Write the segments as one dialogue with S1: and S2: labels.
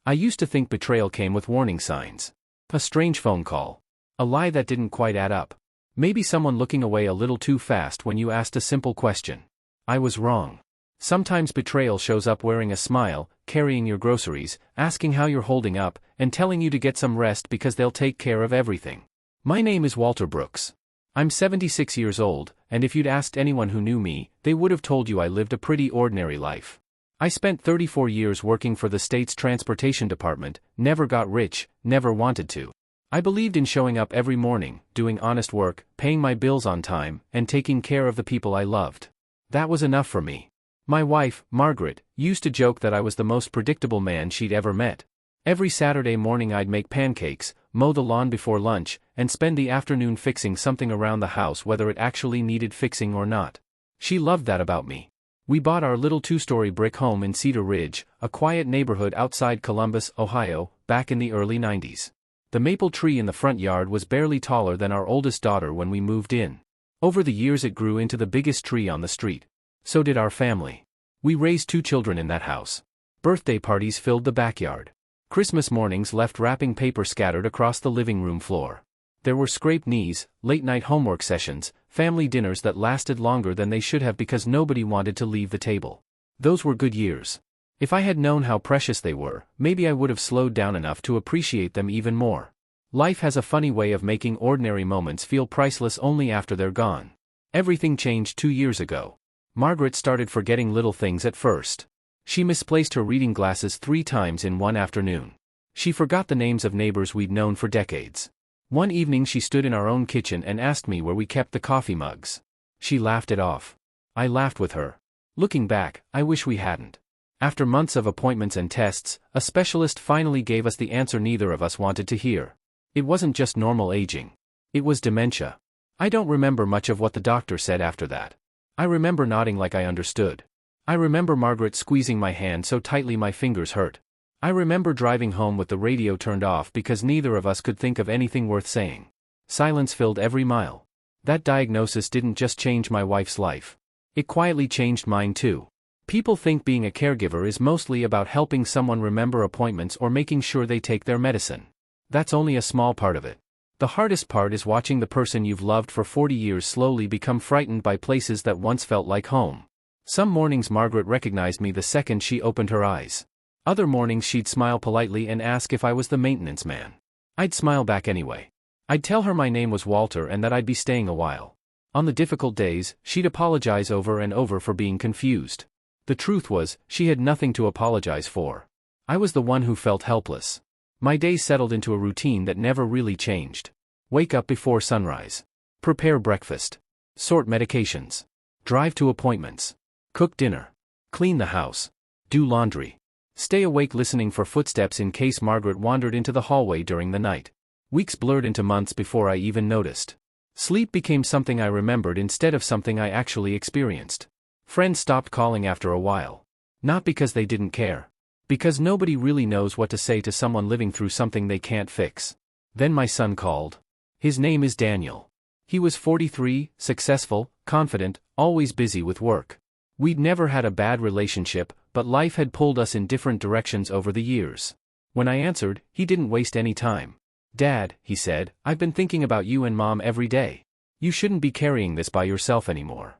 S1: I used to think betrayal came with warning signs. A strange phone call. A lie that didn't quite add up. Maybe someone looking away a little too fast when you asked a simple question. I was wrong. Sometimes betrayal shows up wearing a smile, carrying your groceries, asking how you're holding up, and telling you to get some rest because they'll take care of everything. My name is Walter Brooks. I'm 76 years old, and if you'd asked anyone who knew me, they would have told you I lived a pretty ordinary life. I spent 34 years working for the state's transportation department, never got rich, never wanted to. I believed in showing up every morning, doing honest work, paying my bills on time, and taking care of the people I loved. That was enough for me. My wife, Margaret, used to joke that I was the most predictable man she'd ever met. Every Saturday morning I'd make pancakes, mow the lawn before lunch, and spend the afternoon fixing something around the house whether it actually needed fixing or not. She loved that about me. We bought our little two-story brick home in Cedar Ridge, a quiet neighborhood outside Columbus, Ohio, back in the early 90s. The maple tree in the front yard was barely taller than our oldest daughter when we moved in. Over the years it grew into the biggest tree on the street. So did our family. We raised 2 children in that house. Birthday parties filled the backyard. Christmas mornings left wrapping paper scattered across the living room floor. There were scraped knees, late-night homework sessions, family dinners that lasted longer than they should have because nobody wanted to leave the table. Those were good years. If I had known how precious they were, maybe I would have slowed down enough to appreciate them even more. Life has a funny way of making ordinary moments feel priceless only after they're gone. Everything changed 2 years ago. Margaret started forgetting little things at first. She misplaced her reading glasses 3 times in one afternoon. She forgot the names of neighbors we'd known for decades. One evening she stood in our own kitchen and asked me where we kept the coffee mugs. She laughed it off. I laughed with her. Looking back, I wish we hadn't. After months of appointments and tests, a specialist finally gave us the answer neither of us wanted to hear. It wasn't just normal aging. It was dementia. I don't remember much of what the doctor said after that. I remember nodding like I understood. I remember Margaret squeezing my hand so tightly my fingers hurt. I remember driving home with the radio turned off because neither of us could think of anything worth saying. Silence filled every mile. That diagnosis didn't just change my wife's life. It quietly changed mine too. People think being a caregiver is mostly about helping someone remember appointments or making sure they take their medicine. That's only a small part of it. The hardest part is watching the person you've loved for 40 years slowly become frightened by places that once felt like home. Some mornings Margaret recognized me the second she opened her eyes. Other mornings she'd smile politely and ask if I was the maintenance man. I'd smile back anyway. I'd tell her my name was Walter and that I'd be staying a while. On the difficult days, she'd apologize over and over for being confused. The truth was, she had nothing to apologize for. I was the one who felt helpless. My days settled into a routine that never really changed. Wake up before sunrise. Prepare breakfast. Sort medications. Drive to appointments. Cook dinner. Clean the house. Do laundry. Stay awake listening for footsteps in case Margaret wandered into the hallway during the night. Weeks blurred into months before I even noticed. Sleep became something I remembered instead of something I actually experienced. Friends stopped calling after a while. Not because they didn't care. Because nobody really knows what to say to someone living through something they can't fix. Then my son called. His name is Daniel. He was 43, successful, confident, always busy with work. We'd never had a bad relationship, but life had pulled us in different directions over the years. When I answered, he didn't waste any time. "Dad," he said, "I've been thinking about you and Mom every day. You shouldn't be carrying this by yourself anymore."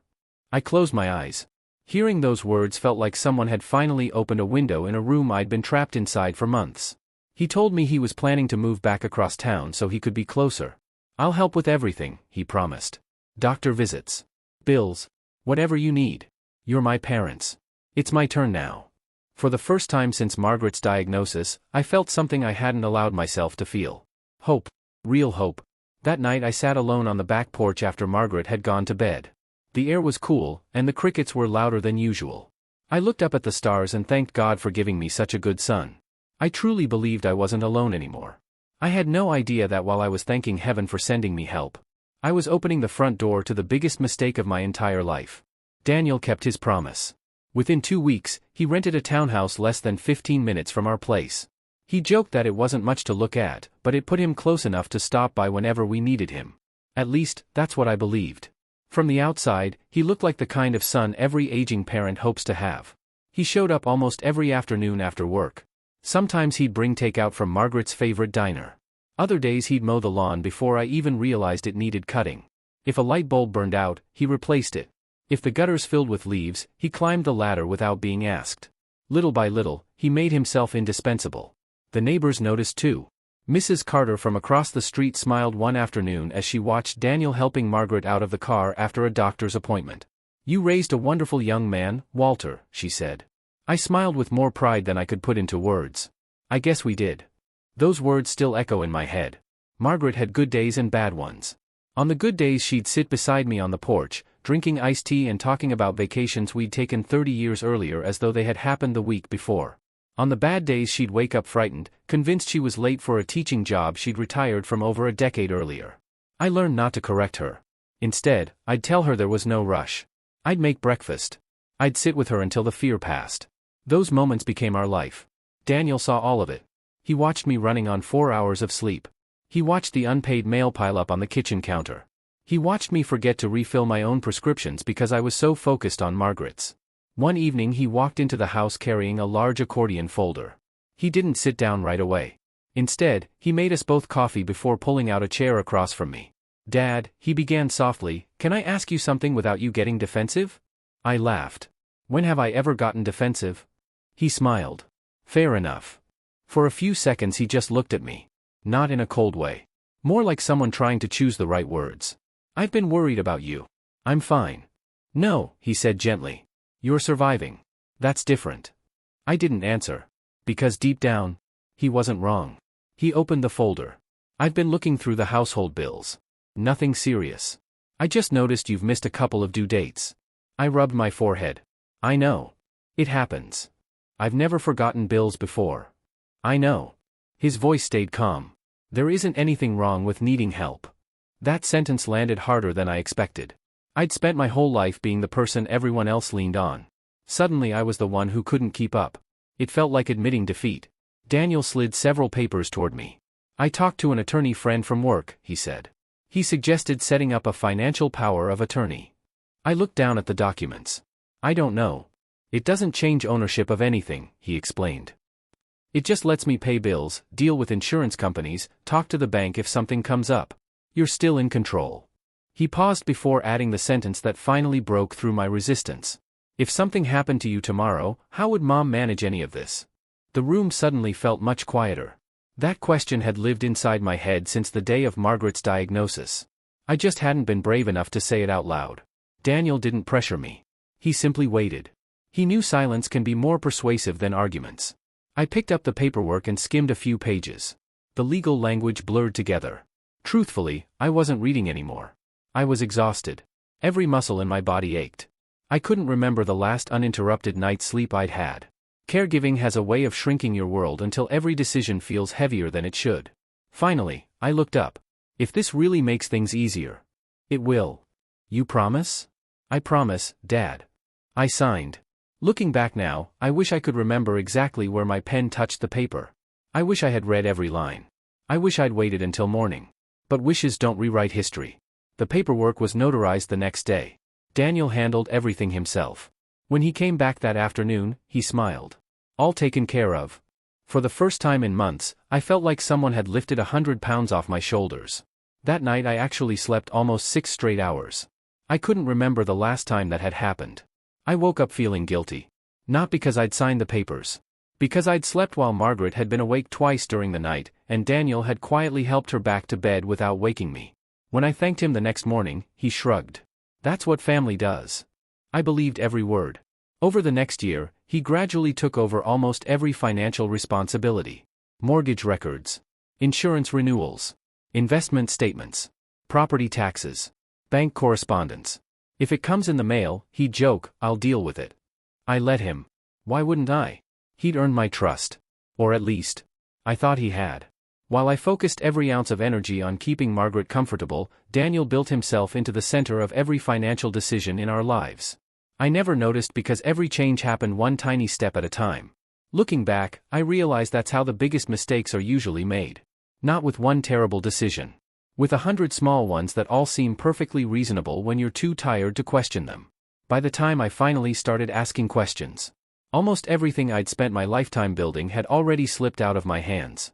S1: I closed my eyes. Hearing those words felt like someone had finally opened a window in a room I'd been trapped inside for months. He told me he was planning to move back across town so he could be closer. "I'll help with everything," he promised. "Doctor visits. Bills. Whatever you need. You're my parents. It's my turn now." For the first time since Margaret's diagnosis, I felt something I hadn't allowed myself to feel. Hope. Real hope. That night I sat alone on the back porch after Margaret had gone to bed. The air was cool, and the crickets were louder than usual. I looked up at the stars and thanked God for giving me such a good son. I truly believed I wasn't alone anymore. I had no idea that while I was thanking heaven for sending me help, I was opening the front door to the biggest mistake of my entire life. Daniel kept his promise. Within 2 weeks, he rented a townhouse less than 15 minutes from our place. He joked that it wasn't much to look at, but it put him close enough to stop by whenever we needed him. At least, that's what I believed. From the outside, he looked like the kind of son every aging parent hopes to have. He showed up almost every afternoon after work. Sometimes he'd bring takeout from Margaret's favorite diner. Other days he'd mow the lawn before I even realized it needed cutting. If a light bulb burned out, he replaced it. If the gutters filled with leaves, he climbed the ladder without being asked. Little by little, he made himself indispensable. The neighbors noticed too. Mrs. Carter from across the street smiled one afternoon as she watched Daniel helping Margaret out of the car after a doctor's appointment. "You raised a wonderful young man, Walter," she said. I smiled with more pride than I could put into words. I guess we did. Those words still echo in my head. Margaret had good days and bad ones. On the good days she'd sit beside me on the porch, drinking iced tea and talking about vacations we'd taken 30 years earlier as though they had happened the week before. On the bad days she'd wake up frightened, convinced she was late for a teaching job she'd retired from over a decade earlier. I learned not to correct her. Instead, I'd tell her there was no rush. I'd make breakfast. I'd sit with her until the fear passed. Those moments became our life. Daniel saw all of it. He watched me running on 4 hours of sleep. He watched the unpaid mail pile up on the kitchen counter. He watched me forget to refill my own prescriptions because I was so focused on Margaret's. One evening he walked into the house carrying a large accordion folder. He didn't sit down right away. Instead, he made us both coffee before pulling out a chair across from me. "Dad," he began softly, "can I ask you something without you getting defensive?" I laughed. "When have I ever gotten defensive?" He smiled. "Fair enough." For a few seconds he just looked at me. Not in a cold way. More like someone trying to choose the right words. "I've been worried about you." "I'm fine." "No," he said gently. "You're surviving." "That's different." I didn't answer. Because deep down, he wasn't wrong. He opened the folder. "I've been looking through the household bills. Nothing serious. I just noticed you've missed a couple of due dates." I rubbed my forehead. "I know. It happens. I've never forgotten bills before." "I know." His voice stayed calm. "There isn't anything wrong with needing help." That sentence landed harder than I expected. I'd spent my whole life being the person everyone else leaned on. Suddenly I was the one who couldn't keep up. It felt like admitting defeat. Daniel slid several papers toward me. "I talked to an attorney friend from work," he said. "He suggested setting up a financial power of attorney." I looked down at the documents. "I don't know. It doesn't change ownership of anything," he explained. "It just lets me pay bills, deal with insurance companies, talk to the bank if something comes up. You're still in control." He paused before adding the sentence that finally broke through my resistance. "If something happened to you tomorrow, how would Mom manage any of this?" The room suddenly felt much quieter. That question had lived inside my head since the day of Margaret's diagnosis. I just hadn't been brave enough to say it out loud. Daniel didn't pressure me. He simply waited. He knew silence can be more persuasive than arguments. I picked up the paperwork and skimmed a few pages. The legal language blurred together. Truthfully, I wasn't reading anymore. I was exhausted. Every muscle in my body ached. I couldn't remember the last uninterrupted night's sleep I'd had. Caregiving has a way of shrinking your world until every decision feels heavier than it should. Finally, I looked up. "If this really makes things easier." "It will." "You promise?" "I promise, Dad." I signed. Looking back now, I wish I could remember exactly where my pen touched the paper. I wish I had read every line. I wish I'd waited until morning. But wishes don't rewrite history. The paperwork was notarized the next day. Daniel handled everything himself. When he came back that afternoon, he smiled. "All taken care of." For the first time in months, I felt like someone had lifted 100 pounds off my shoulders. That night I actually slept almost 6 straight hours. I couldn't remember the last time that had happened. I woke up feeling guilty. Not because I'd signed the papers. Because I'd slept while Margaret had been awake twice during the night, and Daniel had quietly helped her back to bed without waking me. When I thanked him the next morning, he shrugged. "That's what family does." I believed every word. Over the next year, he gradually took over almost every financial responsibility. Mortgage records. Insurance renewals. Investment statements. Property taxes. Bank correspondence. If it comes in the mail, he'd joke, "I'll deal with it." I let him. Why wouldn't I? He'd earned my trust. Or at least, I thought he had. While I focused every ounce of energy on keeping Margaret comfortable, Daniel built himself into the center of every financial decision in our lives. I never noticed because every change happened one tiny step at a time. Looking back, I realize that's how the biggest mistakes are usually made. Not with one terrible decision. With 100 small ones that all seem perfectly reasonable when you're too tired to question them. By the time I finally started asking questions, Almost everything I'd spent my lifetime building had already slipped out of my hands.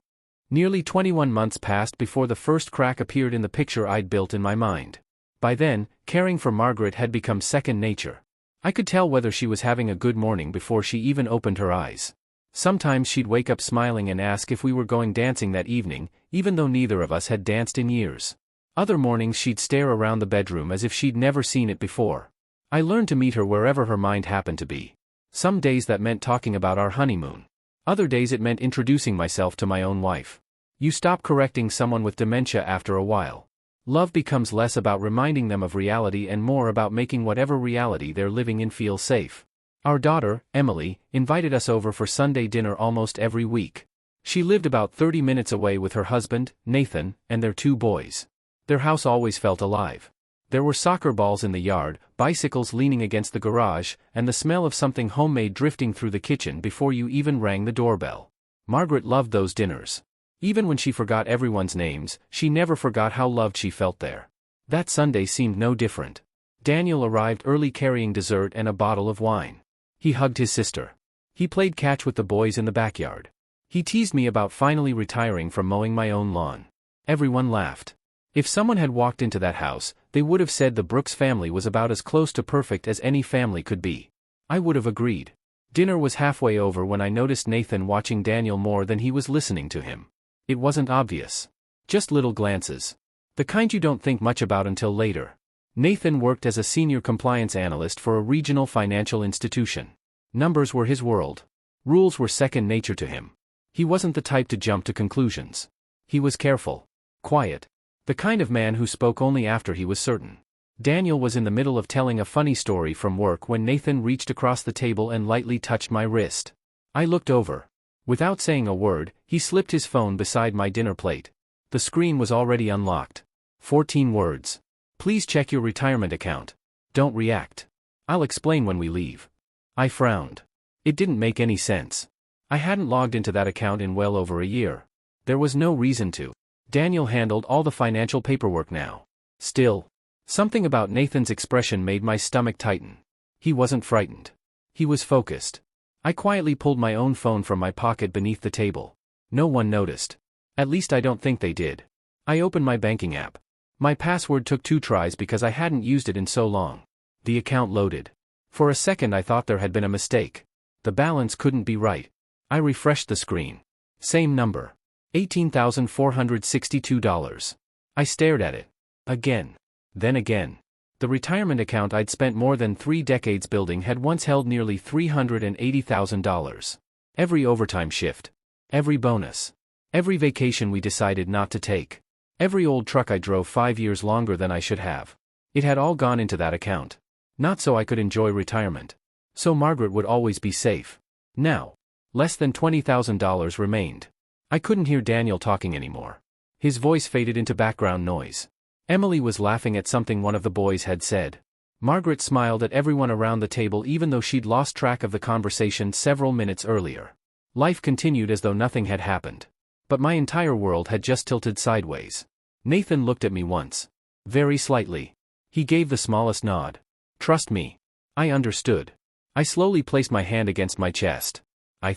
S1: Nearly 21 months passed before the first crack appeared in the picture I'd built in my mind. By then, caring for Margaret had become second nature. I could tell whether she was having a good morning before she even opened her eyes. Sometimes she'd wake up smiling and ask if we were going dancing that evening, even though neither of us had danced in years. Other mornings she'd stare around the bedroom as if she'd never seen it before. I learned to meet her wherever her mind happened to be. Some days that meant talking about our honeymoon. Other days it meant introducing myself to my own wife. You stop correcting someone with dementia after a while. Love becomes less about reminding them of reality and more about making whatever reality they're living in feel safe. Our daughter, Emily, invited us over for Sunday dinner almost every week. She lived about 30 minutes away with her husband, Nathan, and their 2 boys. Their house always felt alive. There were soccer balls in the yard, bicycles leaning against the garage, and the smell of something homemade drifting through the kitchen before you even rang the doorbell. Margaret loved those dinners. Even when she forgot everyone's names, she never forgot how loved she felt there. That Sunday seemed no different. Daniel arrived early carrying dessert and a bottle of wine. He hugged his sister. He played catch with the boys in the backyard. He teased me about finally retiring from mowing my own lawn. Everyone laughed. If someone had walked into that house, they would have said the Brooks family was about as close to perfect as any family could be. I would have agreed. Dinner was halfway over when I noticed Nathan watching Daniel more than he was listening to him. It wasn't obvious. Just little glances. The kind you don't think much about until later. Nathan worked as a senior compliance analyst for a regional financial institution. Numbers were his world. Rules were second nature to him. He wasn't the type to jump to conclusions. He was careful. Quiet. The kind of man who spoke only after he was certain. Daniel was in the middle of telling a funny story from work when Nathan reached across the table and lightly touched my wrist. I looked over. Without saying a word, he slipped his phone beside my dinner plate. The screen was already unlocked. 14 words. Please check your retirement account. Don't react. I'll explain when we leave. I frowned. It didn't make any sense. I hadn't logged into that account in well over a year. There was no reason to. Daniel handled all the financial paperwork now. Still, something about Nathan's expression made my stomach tighten. He wasn't frightened. He was focused. I quietly pulled my own phone from my pocket beneath the table. No one noticed. At least I don't think they did. I opened my banking app. My password took 2 tries because I hadn't used it in so long. The account loaded. For a second I thought there had been a mistake. The balance couldn't be right. I refreshed the screen. Same number. $18,462. I stared at it. Again. Then again. The retirement account I'd spent more than 3 decades building had once held nearly $380,000. Every overtime shift. Every bonus. Every vacation we decided not to take. Every old truck I drove 5 years longer than I should have. It had all gone into that account. Not so I could enjoy retirement. So Margaret would always be safe. Now. Less than $20,000 remained. I couldn't hear Daniel talking anymore. His voice faded into background noise. Emily was laughing at something one of the boys had said. Margaret smiled at everyone around the table even though she'd lost track of the conversation several minutes earlier. Life continued as though nothing had happened. But my entire world had just tilted sideways. Nathan looked at me once. Very slightly. He gave the smallest nod. Trust me. I understood. I slowly placed my hand against my chest. I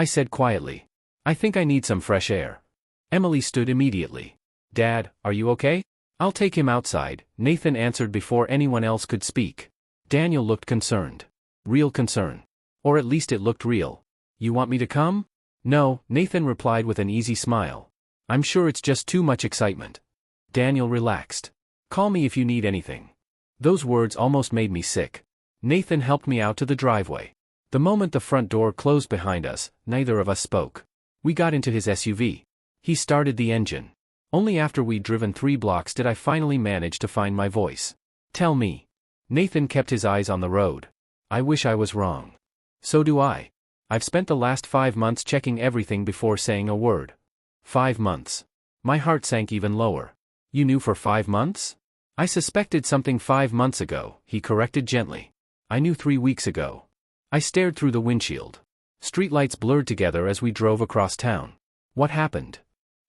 S1: said quietly. I think I need some fresh air. Emily stood immediately. Dad, are you okay? I'll take him outside, Nathan answered before anyone else could speak. Daniel looked concerned. Real concern. Or at least it looked real. You want me to come? No, Nathan replied with an easy smile. I'm sure it's just too much excitement. Daniel relaxed. Call me if you need anything. Those words almost made me sick. Nathan helped me out to the driveway. The moment the front door closed behind us, neither of us spoke. We got into his SUV. He started the engine. Only after we'd driven 3 blocks did I finally manage to find my voice. Tell me. Nathan kept his eyes on the road. I wish I was wrong. So do I. I've spent the last 5 months checking everything before saying a word. 5 months. My heart sank even lower. You knew for 5 months? I suspected something 5 months ago, he corrected gently. I knew 3 weeks ago. I stared through the windshield. Streetlights blurred together as we drove across town. What happened?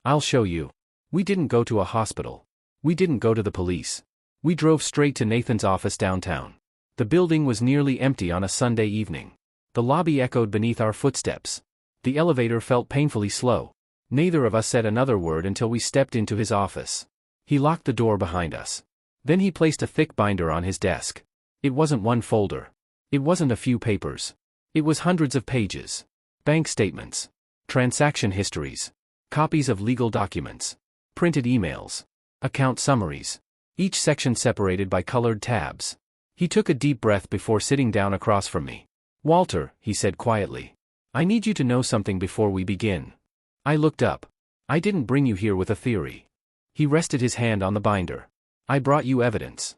S1: I'll show you. We didn't go to a hospital. We didn't go to the police. We drove straight to Nathan's office downtown. The building was nearly empty on a Sunday evening. The lobby echoed beneath our footsteps. The elevator felt painfully slow. Neither of us said another word until we stepped into his office. He locked the door behind us. Then he placed a thick binder on his desk. It wasn't one folder. It wasn't a few papers. It was hundreds of pages. Bank statements. Transaction histories. Copies of legal documents. Printed emails. Account summaries. Each section separated by colored tabs. He took a deep breath before sitting down across from me. "Walter," he said quietly. "I need you to know something before we begin." I looked up. "I didn't bring you here with a theory." He rested his hand on the binder. "I brought you evidence."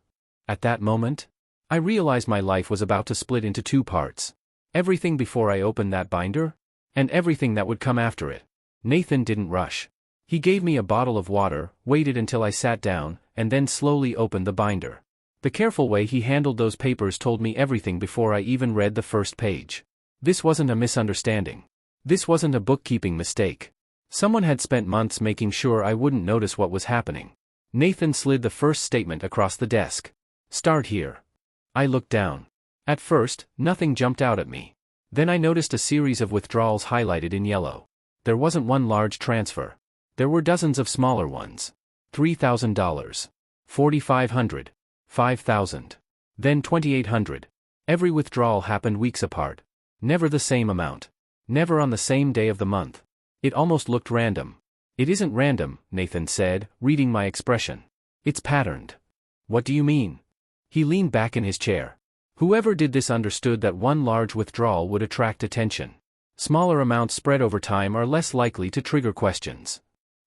S1: At that moment, I realized my life was about to split into two parts. Everything before I opened that binder, and everything that would come after it. Nathan didn't rush. He gave me a bottle of water, waited until I sat down, and then slowly opened the binder. The careful way he handled those papers told me everything before I even read the first page. This wasn't a misunderstanding. This wasn't a bookkeeping mistake. Someone had spent months making sure I wouldn't notice what was happening. Nathan slid the first statement across the desk. "Start here." I looked down. At first, nothing jumped out at me. Then I noticed a series of withdrawals highlighted in yellow. There wasn't one large transfer. There were dozens of smaller ones. $3,000. $4,500. $5,000. Then $2,800. Every withdrawal happened weeks apart. Never the same amount. Never on the same day of the month. It almost looked random. "It isn't random," Nathan said, reading my expression. "It's patterned." "What do you mean?" He leaned back in his chair. "Whoever did this understood that one large withdrawal would attract attention. Smaller amounts spread over time are less likely to trigger questions."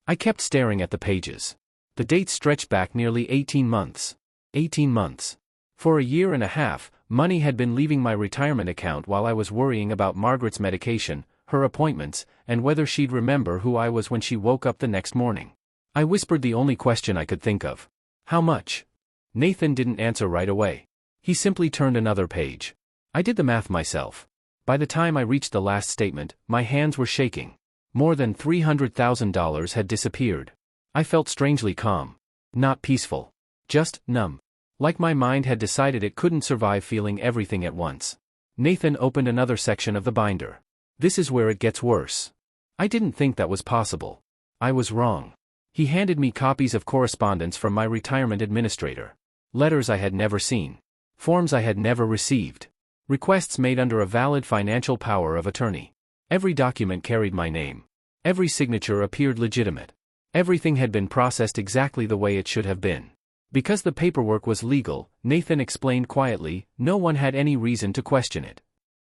S1: I kept staring at the pages. The dates stretched back nearly 18 months. 18 months. For a year and a half, money had been leaving my retirement account while I was worrying about Margaret's medication, her appointments, and whether she'd remember who I was when she woke up the next morning. I whispered the only question I could think of. "How much?" Nathan didn't answer right away. He simply turned another page. I did the math myself. By the time I reached the last statement, my hands were shaking. More than $300,000 had disappeared. I felt strangely calm. Not peaceful. Just numb. Like my mind had decided it couldn't survive feeling everything at once. Nathan opened another section of the binder. "This is where it gets worse." I didn't think that was possible. I was wrong. He handed me copies of correspondence from my retirement administrator. Letters I had never seen. Forms I had never received. Requests made under a valid financial power of attorney. Every document carried my name. Every signature appeared legitimate. Everything had been processed exactly the way it should have been. Because the paperwork was legal, Nathan explained quietly, no one had any reason to question it.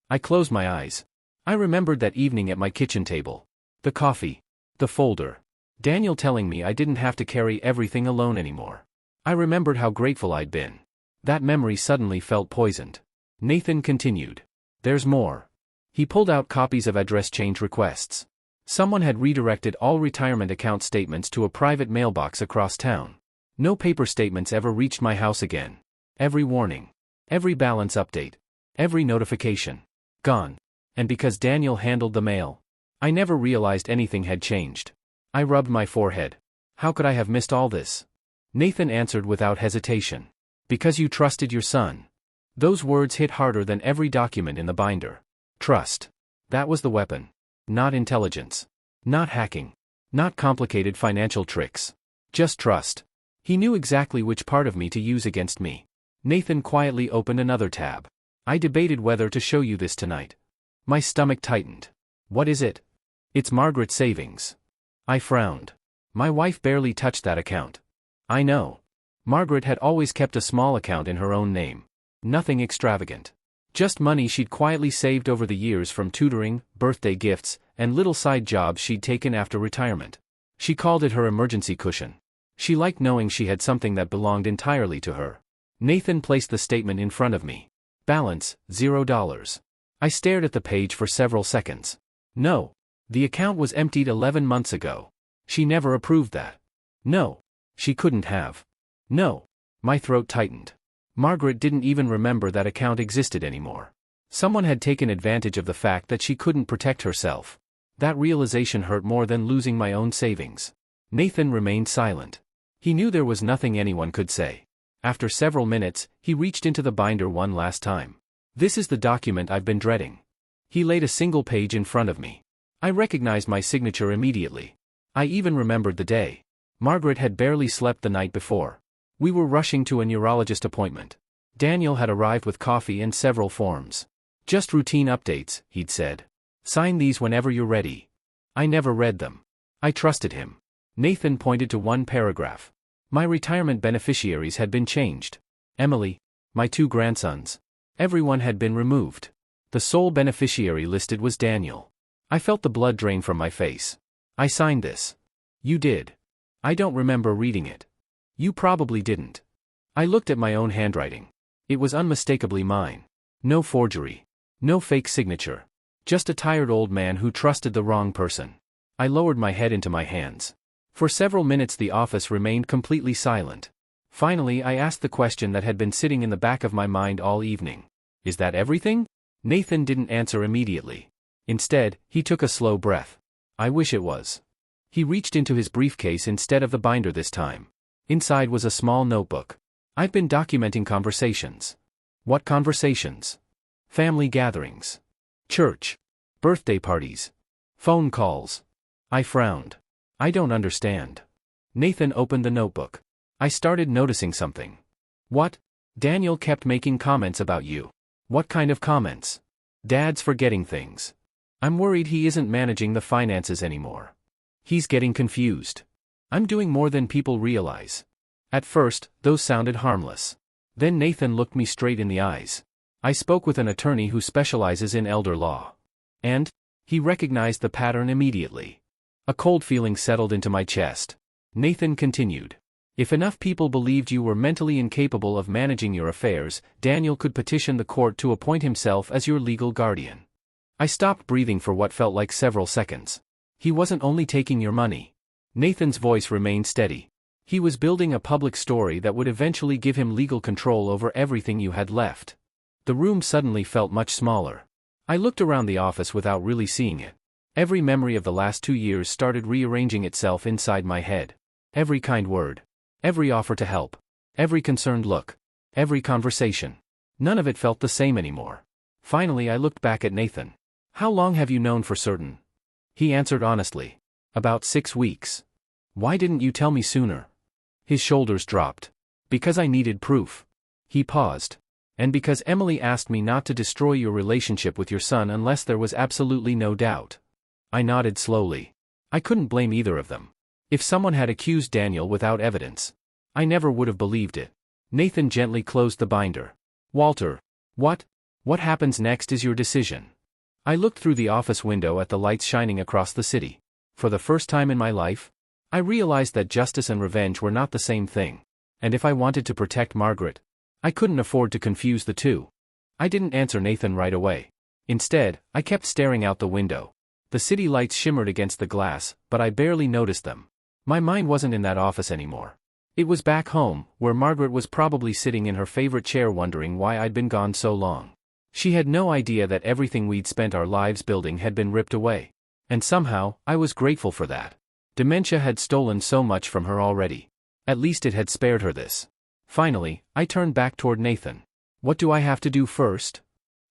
S1: I closed my eyes. I remembered that evening at my kitchen table. The coffee. The folder. Daniel telling me I didn't have to carry everything alone anymore. I remembered how grateful I'd been. That memory suddenly felt poisoned. Nathan continued. "There's more." He pulled out copies of address change requests. Someone had redirected all retirement account statements to a private mailbox across town. No paper statements ever reached my house again. Every warning. Every balance update. Every notification. Gone. And because Daniel handled the mail, I never realized anything had changed. I rubbed my forehead. How could I have missed all this? Nathan answered without hesitation. "Because you trusted your son." Those words hit harder than every document in the binder. Trust. That was the weapon. Not intelligence. Not hacking. Not complicated financial tricks. Just trust. He knew exactly which part of me to use against me. Nathan quietly opened another tab. "I debated whether to show you this tonight." My stomach tightened. "What is it?" "It's Margaret's savings." I frowned. My wife barely touched that account. I know. Margaret had always kept a small account in her own name. Nothing extravagant. Just money she'd quietly saved over the years from tutoring, birthday gifts, and little side jobs she'd taken after retirement. She called it her emergency cushion. She liked knowing she had something that belonged entirely to her. Nathan placed the statement in front of me. Balance, $0. I stared at the page for several seconds. No. The account was emptied 11 months ago. She never approved that. No. She couldn't have. No. My throat tightened. Margaret didn't even remember that account existed anymore. Someone had taken advantage of the fact that she couldn't protect herself. That realization hurt more than losing my own savings. Nathan remained silent. He knew there was nothing anyone could say. After several minutes, he reached into the binder one last time. "This is the document I've been dreading." He laid a single page in front of me. I recognized my signature immediately. I even remembered the day. Margaret had barely slept the night before. We were rushing to a neurologist appointment. Daniel had arrived with coffee and several forms. "Just routine updates," he'd said. "Sign these whenever you're ready." I never read them. I trusted him. Nathan pointed to one paragraph. My retirement beneficiaries had been changed. Emily, my 2 grandsons. Everyone had been removed. The sole beneficiary listed was Daniel. I felt the blood drain from my face. "I signed this." "You did." "I don't remember reading it." "You probably didn't." I looked at my own handwriting. It was unmistakably mine. No forgery. No fake signature. Just a tired old man who trusted the wrong person. I lowered my head into my hands. For several minutes the office remained completely silent. Finally I asked the question that had been sitting in the back of my mind all evening. "Is that everything?" Nathan didn't answer immediately. Instead, he took a slow breath. "I wish it was." He reached into his briefcase instead of the binder this time. Inside was a small notebook. "I've been documenting conversations." "What conversations?" "Family gatherings. Church. Birthday parties. Phone calls." I frowned. "I don't understand." Nathan opened the notebook. I started noticing something. "What?" "Daniel kept making comments about you." "What kind of comments?" "Dad's forgetting things. I'm worried he isn't managing the finances anymore. He's getting confused. I'm doing more than people realize." At first, those sounded harmless. Then Nathan looked me straight in the eyes. "I spoke with an attorney who specializes in elder law. And?" He recognized the pattern immediately. A cold feeling settled into my chest. Nathan continued. "If enough people believed you were mentally incapable of managing your affairs, Daniel could petition the court to appoint himself as your legal guardian." I stopped breathing for what felt like several seconds. "He wasn't only taking your money." Nathan's voice remained steady. "He was building a public story that would eventually give him legal control over everything you had left." The room suddenly felt much smaller. I looked around the office without really seeing it. Every memory of the last 2 years started rearranging itself inside my head. Every kind word. Every offer to help. Every concerned look. Every conversation. None of it felt the same anymore. Finally I looked back at Nathan. "How long have you known for certain?" He answered honestly. "About 6 weeks." "Why didn't you tell me sooner?" His shoulders dropped. "Because I needed proof." He paused. "And because Emily asked me not to destroy your relationship with your son unless there was absolutely no doubt." I nodded slowly. I couldn't blame either of them. If someone had accused Daniel without evidence, I never would have believed it. Nathan gently closed the binder. "Walter, what happens next is your decision." I looked through the office window at the lights shining across the city. For the first time in my life, I realized that justice and revenge were not the same thing. And if I wanted to protect Margaret, I couldn't afford to confuse the two. I didn't answer Nathan right away. Instead, I kept staring out the window. The city lights shimmered against the glass, but I barely noticed them. My mind wasn't in that office anymore. It was back home, where Margaret was probably sitting in her favorite chair wondering why I'd been gone so long. She had no idea that everything we'd spent our lives building had been ripped away. And somehow, I was grateful for that. Dementia had stolen so much from her already. At least it had spared her this. Finally, I turned back toward Nathan. "What do I have to do first?"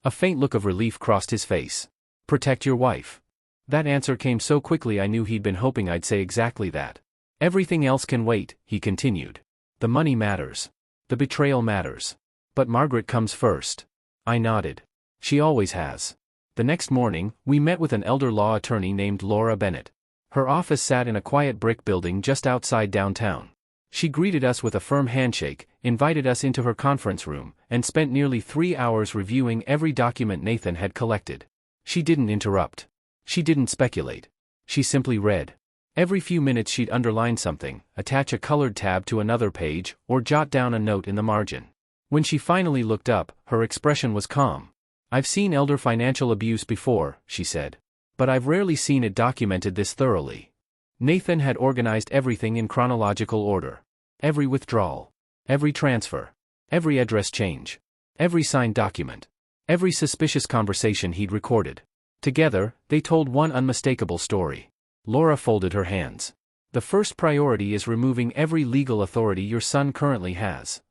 S1: A faint look of relief crossed his face. "Protect your wife." That answer came so quickly I knew he'd been hoping I'd say exactly that. "Everything else can wait," he continued. "The money matters. The betrayal matters. But Margaret comes first." I nodded. "She always has." The next morning, we met with an elder law attorney named Laura Bennett. Her office sat in a quiet brick building just outside downtown. She greeted us with a firm handshake, invited us into her conference room, and spent nearly 3 hours reviewing every document Nathan had collected. She didn't interrupt. She didn't speculate. She simply read. Every few minutes she'd underline something, attach a colored tab to another page, or jot down a note in the margin. When she finally looked up, her expression was calm. "I've seen elder financial abuse before," she said. "But I've rarely seen it documented this thoroughly." Nathan had organized everything in chronological order. Every withdrawal. Every transfer. Every address change. Every signed document. Every suspicious conversation he'd recorded. Together, they told one unmistakable story. Laura folded her hands. "The first priority is removing every legal authority your son currently has."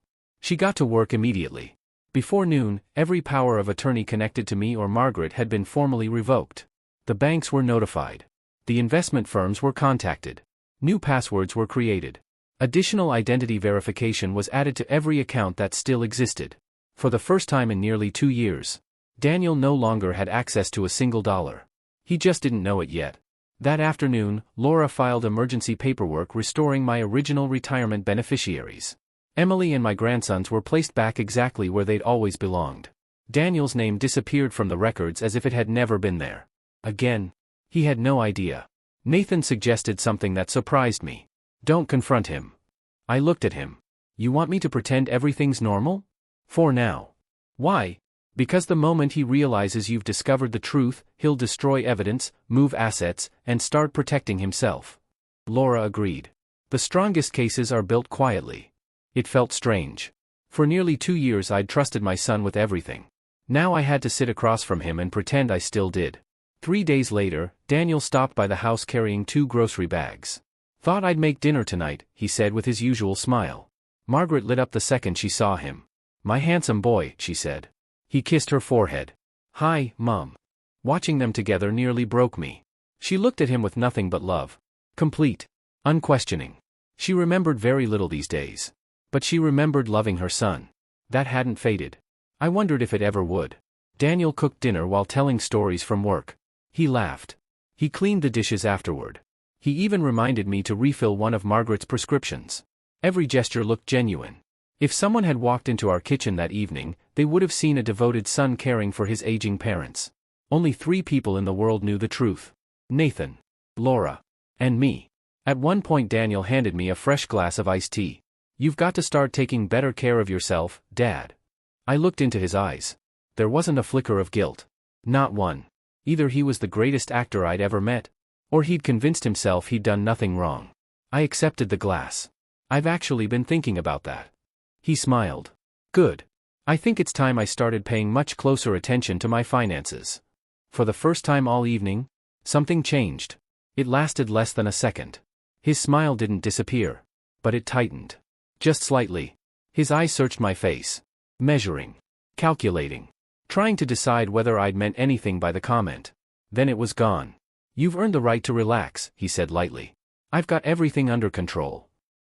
S1: She got to work immediately. Before noon, every power of attorney connected to me or Margaret had been formally revoked. The banks were notified. The investment firms were contacted. New passwords were created. Additional identity verification was added to every account that still existed. For the first time in nearly 2 years, Daniel no longer had access to a single dollar. He just didn't know it yet. That afternoon, Laura filed emergency paperwork restoring my original retirement beneficiaries. Emily and my grandsons were placed back exactly where they'd always belonged. Daniel's name disappeared from the records as if it had never been there. Again, he had no idea. Nathan suggested something that surprised me. Don't confront him. I looked at him. You want me to pretend everything's normal? For now. Why? Because the moment he realizes you've discovered the truth, he'll destroy evidence, move assets, and start protecting himself. Laura agreed. The strongest cases are built quietly. It felt strange. For nearly 2 years I'd trusted my son with everything. Now I had to sit across from him and pretend I still did. 3 days later, Daniel stopped by the house carrying 2 grocery bags. Thought I'd make dinner tonight, he said with his usual smile. Margaret lit up the second she saw him. My handsome boy, she said. He kissed her forehead. Hi, Mom. Watching them together nearly broke me. She looked at him with nothing but love. Complete. Unquestioning. She remembered very little these days. But she remembered loving her son. That hadn't faded. I wondered if it ever would. Daniel cooked dinner while telling stories from work. He laughed. He cleaned the dishes afterward. He even reminded me to refill one of Margaret's prescriptions. Every gesture looked genuine. If someone had walked into our kitchen that evening, they would have seen a devoted son caring for his aging parents. Only 3 people in the world knew the truth. Nathan, Laura, and me. At one point Daniel handed me a fresh glass of iced tea. You've got to start taking better care of yourself, Dad. I looked into his eyes. There wasn't a flicker of guilt. Not one. Either he was the greatest actor I'd ever met, or he'd convinced himself he'd done nothing wrong. I accepted the glass. I've actually been thinking about that. He smiled. Good. I think it's time I started paying much closer attention to my finances. For the first time all evening, something changed. It lasted less than a second. His smile didn't disappear, but it tightened. Just slightly. His eyes searched my face. Measuring. Calculating. Trying to decide whether I'd meant anything by the comment. Then it was gone. You've earned the right to relax, he said lightly. I've got everything under control.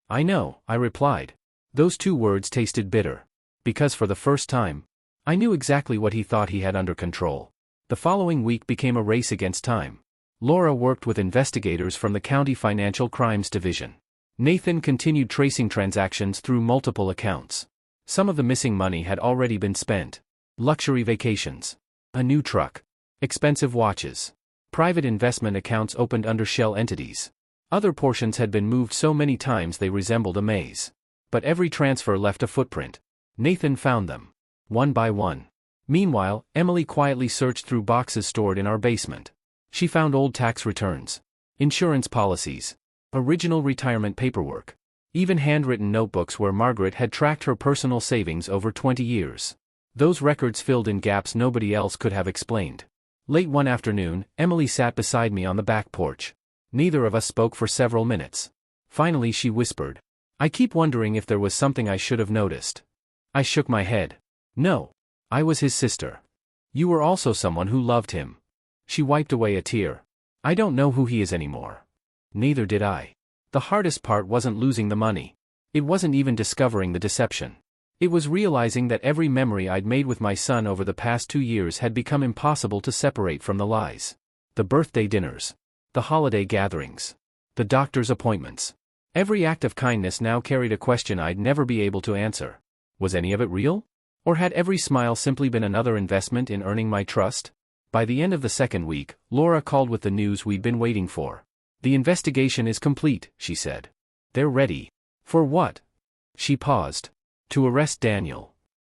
S1: I know, I replied. Those 2 words tasted bitter. Because for the first time, I knew exactly what he thought he had under control. The following week became a race against time. Laura worked with investigators from the County Financial Crimes Division. Nathan continued tracing transactions through multiple accounts. Some of the missing money had already been spent. Luxury vacations. A new truck. Expensive watches. Private investment accounts opened under shell entities. Other portions had been moved so many times they resembled a maze. But every transfer left a footprint. Nathan found them. One by one. Meanwhile, Emily quietly searched through boxes stored in our basement. She found old tax returns. Insurance policies. Original retirement paperwork. Even handwritten notebooks where Margaret had tracked her personal savings over 20 years. Those records filled in gaps nobody else could have explained. Late one afternoon, Emily sat beside me on the back porch. Neither of us spoke for several minutes. Finally she whispered, I keep wondering if there was something I should have noticed. I shook my head. No. I was his sister. You were also someone who loved him. She wiped away a tear. I don't know who he is anymore. Neither did I. The hardest part wasn't losing the money. It wasn't even discovering the deception. It was realizing that every memory I'd made with my son over the past 2 years had become impossible to separate from the lies. The birthday dinners. The holiday gatherings. The doctor's appointments. Every act of kindness now carried a question I'd never be able to answer. Was any of it real? Or had every smile simply been another investment in earning my trust? By the end of the second week, Laura called with the news we'd been waiting for. The investigation is complete, she said. They're ready. For what? She paused. To arrest Daniel.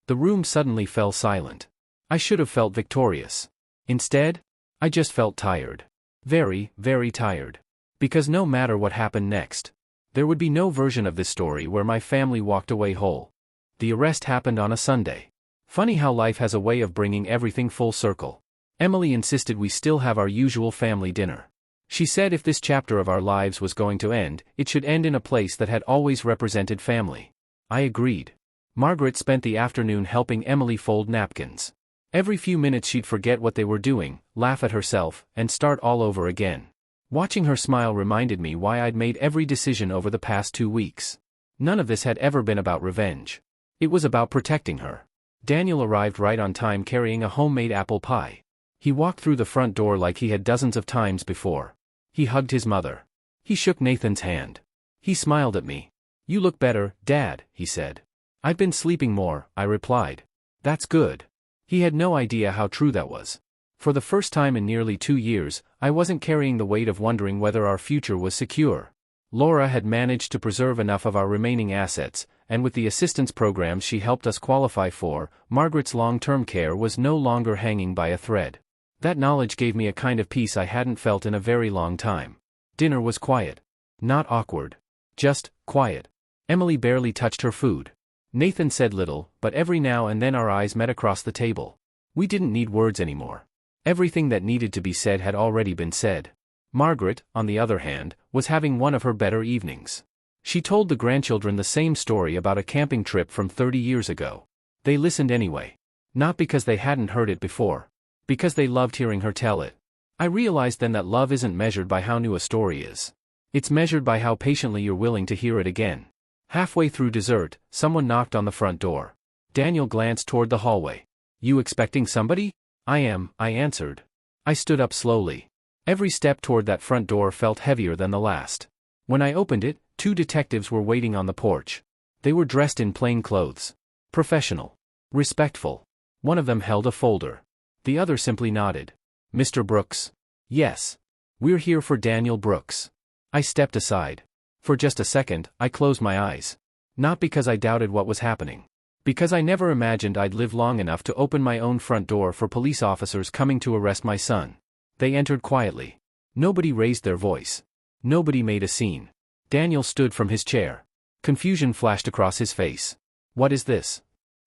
S1: The room suddenly fell silent. I should have felt victorious. Instead, I just felt tired. Very, very tired. Because no matter what happened next, there would be no version of this story where my family walked away whole. The arrest happened on a Sunday. Funny how life has a way of bringing everything full circle. Emily insisted we still have our usual family dinner. She said if this chapter of our lives was going to end, it should end in a place that had always represented family. I agreed. Margaret spent the afternoon helping Emily fold napkins. Every few minutes she'd forget what they were doing, laugh at herself, and start all over again. Watching her smile reminded me why I'd made every decision over the past 2 weeks. None of this had ever been about revenge. It was about protecting her. Daniel arrived right on time carrying a homemade apple pie. He walked through the front door like he had dozens of times before. He hugged his mother. He shook Nathan's hand. He smiled at me. "You look better, Dad," he said. "I've been sleeping more," I replied. "That's good." He had no idea how true that was. For the first time in nearly 2 years, I wasn't carrying the weight of wondering whether our future was secure. Laura had managed to preserve enough of our remaining assets, and with the assistance programs she helped us qualify for, Margaret's long-term care was no longer hanging by a thread. That knowledge gave me a kind of peace I hadn't felt in a very long time. Dinner was quiet. Not awkward. Just quiet. Emily barely touched her food. Nathan said little, but every now and then our eyes met across the table. We didn't need words anymore. Everything that needed to be said had already been said. Margaret, on the other hand, was having one of her better evenings. She told the grandchildren the same story about a camping trip from 30 years ago. They listened anyway. Not because they hadn't heard it before. Because they loved hearing her tell it. I realized then that love isn't measured by how new a story is. It's measured by how patiently you're willing to hear it again. Halfway through dessert, someone knocked on the front door. Daniel glanced toward the hallway. "You expecting somebody?" "I am," I answered. I stood up slowly. Every step toward that front door felt heavier than the last. When I opened it, 2 detectives were waiting on the porch. They were dressed in plain clothes. Professional. Respectful. One of them held a folder. The other simply nodded. "Mr. Brooks?" "Yes. We're here for Daniel Brooks." I stepped aside. For just a second, I closed my eyes. Not because I doubted what was happening. Because I never imagined I'd live long enough to open my own front door for police officers coming to arrest my son. They entered quietly. Nobody raised their voice. Nobody made a scene. Daniel stood from his chair. Confusion flashed across his face. "What is this?"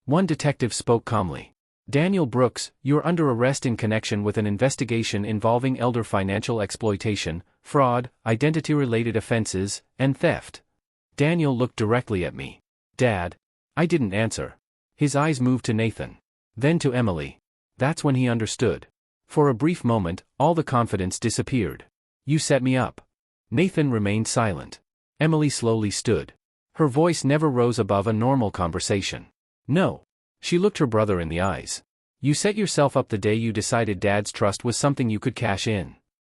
S1: One detective spoke calmly. "Daniel Brooks, you're under arrest in connection with an investigation involving elder financial exploitation, fraud, identity-related offenses, and theft." Daniel looked directly at me. "Dad." I didn't answer. His eyes moved to Nathan. Then to Emily. That's when he understood. For a brief moment, all the confidence disappeared. "You set me up." Nathan remained silent. Emily slowly stood. Her voice never rose above a normal conversation. "No." She looked her brother in the eyes. "You set yourself up the day you decided Dad's trust was something you could cash in."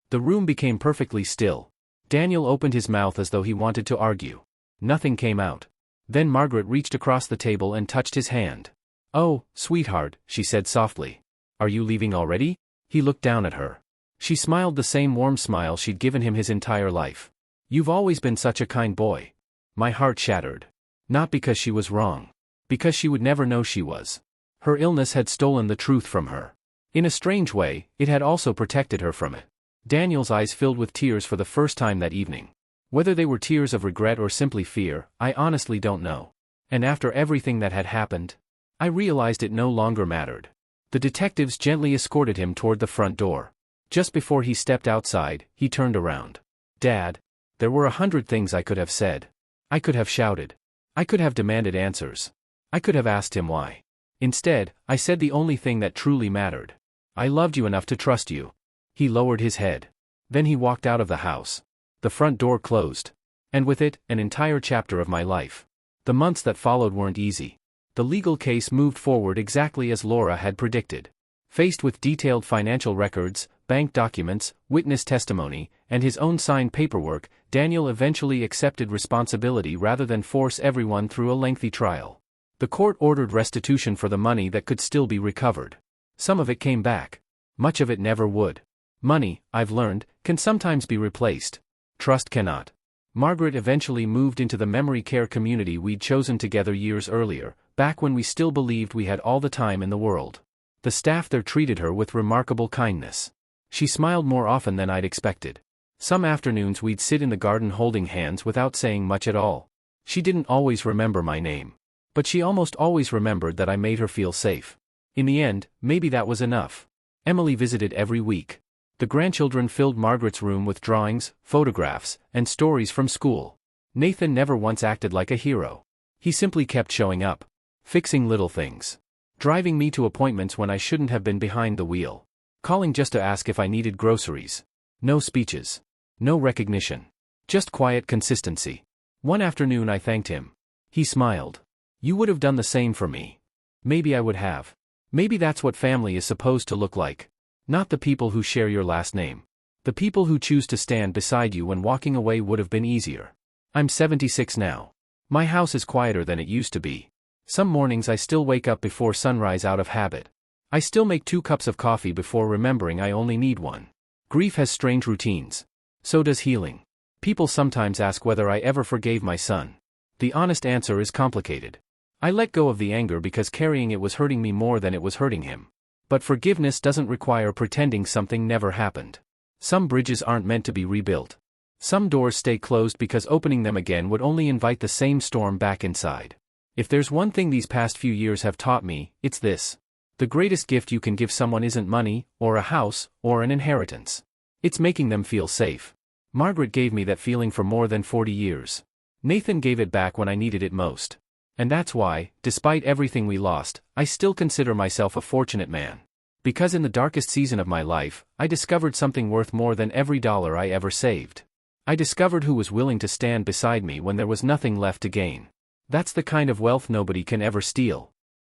S1: The room became perfectly still. Daniel opened his mouth as though he wanted to argue. Nothing came out. Then Margaret reached across the table and touched his hand. "Oh, sweetheart," she said softly. "Are you leaving already?" He looked down at her. She smiled the same warm smile she'd given him his entire life. "You've always been such a kind boy." My heart shattered. Not because she was wrong. Because she would never know she was. Her illness had stolen the truth from her. In a strange way, it had also protected her from it. Daniel's eyes filled with tears for the first time that evening. Whether they were tears of regret or simply fear, I honestly don't know. And after everything that had happened, I realized it no longer mattered. The detectives gently escorted him toward the front door. Just before he stepped outside, he turned around. "Dad." There were 100 things I could have said. I could have shouted. I could have demanded answers. I could have asked him why. Instead, I said the only thing that truly mattered. "I loved you enough to trust you." He lowered his head. Then he walked out of the house. The front door closed. And with it, an entire chapter of my life. The months that followed weren't easy. The legal case moved forward exactly as Laura had predicted. Faced with detailed financial records, bank documents, witness testimony, and his own signed paperwork, Daniel eventually accepted responsibility rather than force everyone through a lengthy trial. The court ordered restitution for the money that could still be recovered. Some of it came back. Much of it never would. Money, I've learned, can sometimes be replaced. Trust cannot. Margaret eventually moved into the memory care community we'd chosen together years earlier, back when we still believed we had all the time in the world. The staff there treated her with remarkable kindness. She smiled more often than I'd expected. Some afternoons we'd sit in the garden holding hands without saying much at all. She didn't always remember my name. But she almost always remembered that I made her feel safe. In the end, maybe that was enough. Emily visited every week. The grandchildren filled Margaret's room with drawings, photographs, and stories from school. Nathan never once acted like a hero. He simply kept showing up. fixing little things, driving me to appointments when I shouldn't have been behind the wheel, calling just to ask if I needed groceries. No speeches. No recognition. Just quiet consistency. One afternoon I thanked him. He smiled. You would have done the same for me. Maybe I would have. Maybe that's what family is supposed to look like. Not the people who share your last name. The people who choose to stand beside you when walking away would have been easier. I'm 76 now. My house is quieter than it used to be. Some mornings I still wake up before sunrise out of habit. I still make 2 cups of coffee before remembering I only need 1. Grief has strange routines. So does healing. People sometimes ask whether I ever forgave my son. The honest answer is complicated. I let go of the anger because carrying it was hurting me more than it was hurting him. But forgiveness doesn't require pretending something never happened. Some bridges aren't meant to be rebuilt. Some doors stay closed because opening them again would only invite the same storm back inside. If there's one thing these past few years have taught me, it's this. The greatest gift you can give someone isn't money, or a house, or an inheritance. It's making them feel safe. Margaret gave me that feeling for more than 40 years. Nathan gave it back when I needed it most. And that's why, despite everything we lost, I still consider myself a fortunate man. Because in the darkest season of my life, I discovered something worth more than every dollar I ever saved. I discovered who was willing to stand beside me when there was nothing left to gain. That's the kind of wealth nobody can ever steal.